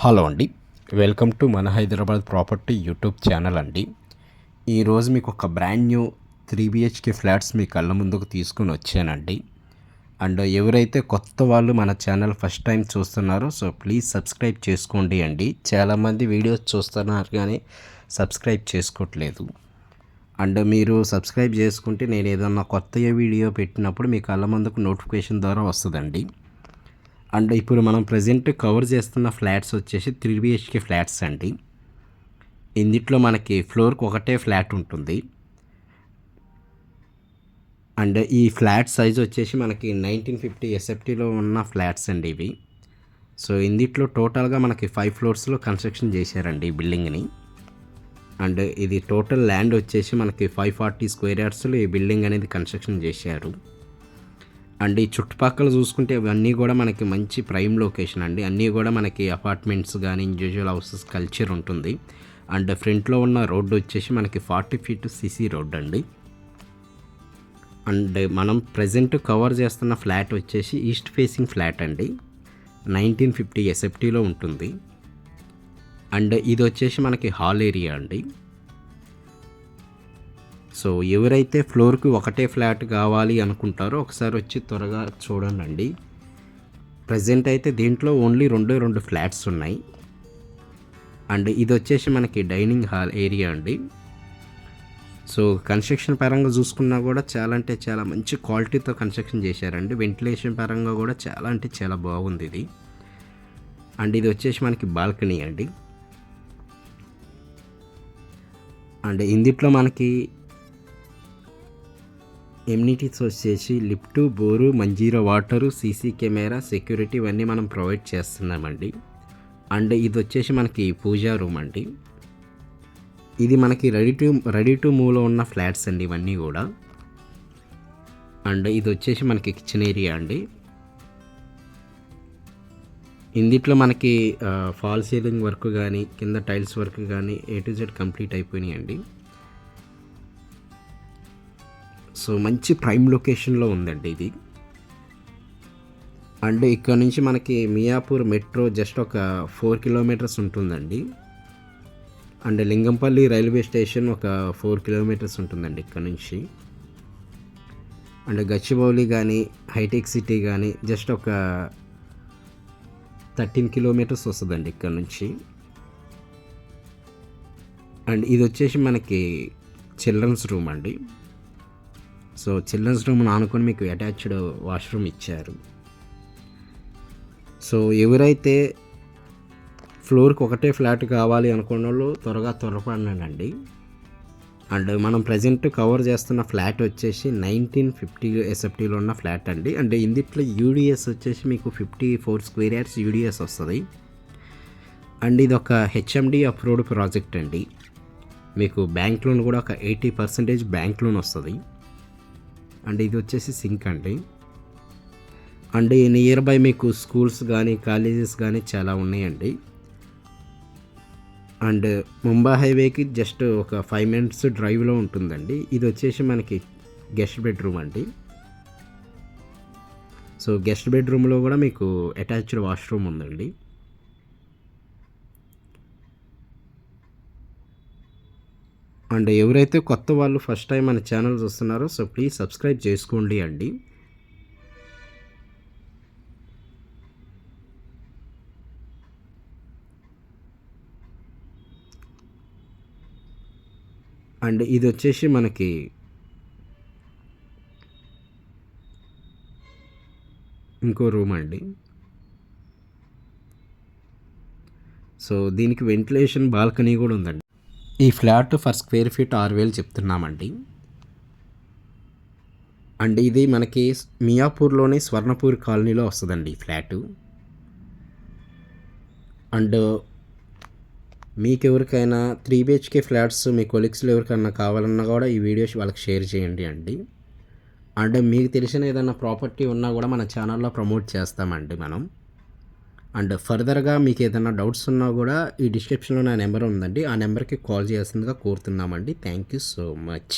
Hello అండి. Welcome to మన Hyderabad property YouTube channel అండి. ఈరోజు మీకు ఒక బ్రాండ్ న్యూ 3 BHK ఫ్లాట్స్ మీ కళ్ళ ముందుకు తీసుకుని వచ్చానండి. అండ్ ఎవరైతే కొత్త వాళ్ళు మన ఛానల్ ఫస్ట్ టైం చూస్తున్నారో సో ప్లీజ్ సబ్స్క్రైబ్ చేసుకోండి అండి. చాలామంది వీడియోస్ చూస్తున్నారు కానీ సబ్స్క్రైబ్ చేసుకోవట్లేదు. అండ్ మీరు సబ్స్క్రైబ్ చేసుకుంటే నేను ఏదన్నా కొత్త వీడియో పెట్టినప్పుడు మీ కళ్ళ ముందుకు నోటిఫికేషన్ ద్వారా వస్తుందండి. అండ్ ఇప్పుడు మనం ప్రజెంట్ కవర్ చేస్తున్న ఫ్లాట్స్ వచ్చేసి 3 BHK ఫ్లాట్స్ అండి. ఇందుట్లో మనకి ఫ్లోర్కి ఒకటే ఫ్లాట్ ఉంటుంది. అండ్ ఈ ఫ్లాట్ సైజ్ వచ్చేసి మనకి 1950 SFTలో ఉన్న ఫ్లాట్స్ అండి ఇవి. సో ఇందుట్లో టోటల్గా మనకి 5 ఫ్లోర్స్లో కన్స్ట్రక్షన్ చేశారండి ఈ బిల్డింగ్ని. అండ్ ఇది టోటల్ ల్యాండ్ వచ్చేసి మనకి 540 స్క్వేర్ యార్డ్స్లో ఈ బిల్డింగ్ అనేది కన్స్ట్రక్షన్ చేశారు. అండ్ ఈ చుట్టుపక్కల చూసుకుంటే ఇవన్నీ కూడా మనకి మంచి ప్రైమ్ లొకేషన్ అండి. అన్నీ కూడా మనకి అపార్ట్మెంట్స్ కానీ ఇండివిజువల్ హౌసెస్ కల్చర్ ఉంటుంది. అండ్ ఫ్రంట్లో ఉన్న రోడ్డు వచ్చేసి మనకి 40 ఫీట్ సిసి రోడ్ అండి. అండ్ మనం ప్రజెంట్ కవర్ చేస్తున్న ఫ్లాట్ వచ్చేసి ఈస్ట్ ఫేసింగ్ ఫ్లాట్ అండి. 1950 SFTలో ఉంటుంది. అండ్ ఇది వచ్చేసి మనకి హాల్ ఏరియా అండి. సో ఎవరైతే ఫ్లోర్కి ఒకటే ఫ్లాట్ కావాలి అనుకుంటారో ఒకసారి వచ్చి త్వరగా చూడండి. ప్రజెంట్ అయితే దీంట్లో ఓన్లీ రెండు ఫ్లాట్స్ ఉన్నాయి. అండ్ ఇది వచ్చేసి మనకి డైనింగ్ హాల్ ఏరియా అండి. సో కన్స్ట్రక్షన్ పరంగా చూసుకున్నా కూడా చాలా అంటే చాలా మంచి క్వాలిటీతో కన్స్ట్రక్షన్ చేశారండి. వెంటిలేషన్ పరంగా కూడా చాలా అంటే చాలా బాగుంది ఇది. అండ్ ఇది వచ్చేసి మనకి బాల్కనీ అండి. అండ్ ఇందుట్లో మనకి ఎమ్యూనిటీస్ వచ్చేసి lift, bore, Manjira water, CC camera, security ఇవన్నీ మనం ప్రొవైడ్ చేస్తున్నామండి. అండ్ ఇది వచ్చేసి మనకి పూజా రూమ్ అండి. ఇది మనకి రెడీ టు మూవ్లో ఉన్న ఫ్లాట్స్ అండి ఇవన్నీ కూడా. అండ్ ఇది వచ్చేసి మనకి కిచెన్ ఏరియా అండి. ఇందుట్లో మనకి ఫాల్ సీలింగ్ వర్క్ కానీ కింద టైల్స్ వర్క్ కానీ A to Z కంప్లీట్ అయిపోయినాయి అండి. సో మంచి ప్రైమ్ లొకేషన్లో ఉందండి ఇది. అండ్ ఇక్కడ నుంచి మనకి మియాపూర్ మెట్రో జస్ట్ ఒక 4 కిలోమీటర్స్ ఉంటుందండి. అండ్ లింగంపల్లి రైల్వే స్టేషన్ ఒక 4 కిలోమీటర్స్ ఉంటుందండి ఇక్కడ నుంచి. అండ్ గచ్చిబౌలి కానీ హైటెక్ సిటీ కానీ జస్ట్ ఒక 13 కిలోమీటర్స్ వస్తుందండి ఇక్కడ నుంచి. అండ్ ఇది వచ్చేసి మనకి చిల్డ్రన్స్ రూమ్ అండి. సో చిల్డ్రన్స్ రూమ్ ఆనుకొని మీకు అటాచ్డ్ వాష్రూమ్ ఇచ్చారు. సో ఎవరైతే ఫ్లోర్కి ఒకటే ఫ్లాట్ కావాలి అనుకున్న వాళ్ళు త్వరపడినండి. అండ్ మనం ప్రజెంట్ కవర్ చేస్తున్న ఫ్లాట్ వచ్చేసి 1950 SFTలో ఉన్న ఫ్లాట్ అండి. అండ్ ఇందుట్లో UDS వచ్చేసి మీకు 54 స్క్వేర్ యార్డ్స్ UDS వస్తుంది. అండ్ ఇది ఒక HMD అప్రూవ్డ్ ప్రాజెక్ట్ అండి. మీకు బ్యాంక్ లోన్ కూడా ఒక 80% బ్యాంక్ లోన్ వస్తుంది. అండ్ ఇది వచ్చేసి సింక్ అండి. అండ్ నియర్ బై మీకు స్కూల్స్ కానీ కాలేజెస్ కానీ చాలా ఉన్నాయండి. అండ్ ముంబై హైవేకి జస్ట్ ఒక 5 minutes డ్రైవ్లో ఉంటుందండి. ఇది వచ్చేసి మనకి గెస్ట్ బెడ్రూమ్ అండి. సో గెస్ట్ బెడ్రూమ్లో కూడా మీకు అటాచ్డ్ వాష్రూమ్ ఉందండి. అండ్ ఎవరైతే కొత్త వాళ్ళు ఫస్ట్ టైం మన ఛానల్ చూస్తున్నారో సో ప్లీజ్ సబ్స్క్రైబ్ చేసుకోండి అండి. అండ్ ఇది వచ్చేసి మనకి ఇంకో రూమ్ అండి. సో దీనికి వెంటిలేషన్ బాల్కనీ కూడా ఉందండి. ఈ ఫ్లాట్ ఫర్ స్క్వేర్ ఫీట్ 6,000 చెప్తున్నామండి. అండ్ ఇది మనకి మియాపూర్లోని స్వర్ణపూర్ కాలనీలో వస్తుందండి ఈ ఫ్లాటు. అండ్ మీకు ఎవరికైనా 3 BHK ఫ్లాట్స్ మీ కొలీగ్స్లో ఎవరికైనా కావాలన్నా కూడా ఈ వీడియో వాళ్ళకి షేర్ చేయండి అండి. అండ్ మీకు తెలిసిన ఏదైనా ప్రాపర్టీ ఉన్నా కూడా మన ఛానల్లో ప్రమోట్ చేస్తామండి మనం. అండ్ ఫర్దర్గా మీకు ఏదైనా డౌట్స్ ఉన్నా కూడా ఈ డిస్క్రిప్షన్లో నా నెంబర్ ఉందండి. ఆ నెంబర్కి కాల్ చేయాల్సిందిగా కోరుతున్నామండి. Thank you so much.